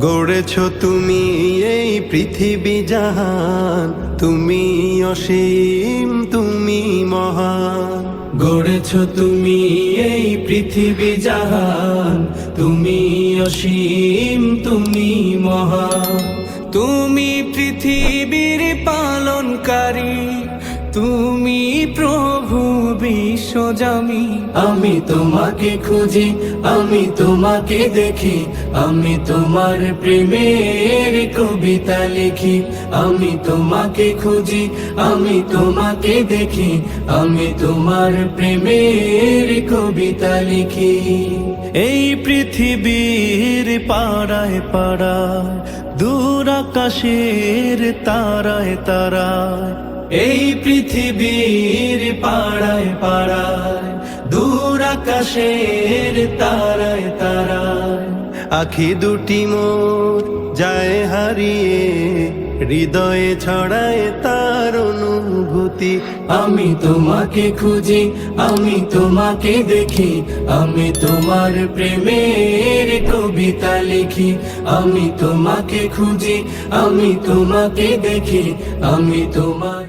গড়েছ তুমি এই পৃথিবী জাহান, তুমি অসীম, তুমি মহান। গড়েছ তুমি এই পৃথিবী জাহান, তুমি অসীম, তুমি মহান। তুমি পৃথিবীর পালনকারী, তুমি প্রভু বিশ্বজামি। আমি তোমাকে খুঁজি, আমি তোমাকে দেখি, আমি তোমার প্রেমের কবিতা লিখি। আমি তোমাকে খুঁজি, আমি তোমাকে দেখি, আমি তোমার প্রেমের কবিতা লিখি। এই পৃথিবীর পাড়ায় পাড়ায়, দূর আকাশের তারায় তারায়, এই পৃথিবীর পাড়ায় পাড়ায়, দূর আকাশের তারায় তারায়, আখি দুটি মোর যায় হারিয়ে, হৃদয়ে ছড়ায় তার অনুভূতি। আমি তোমাকে খুঁজি, আমি তোমাকে দেখি, আমি তোমার প্রেমের কবিতা লিখি। আমি তোমাকে খুঁজি, আমি তোমাকে দেখি, আমি তোমার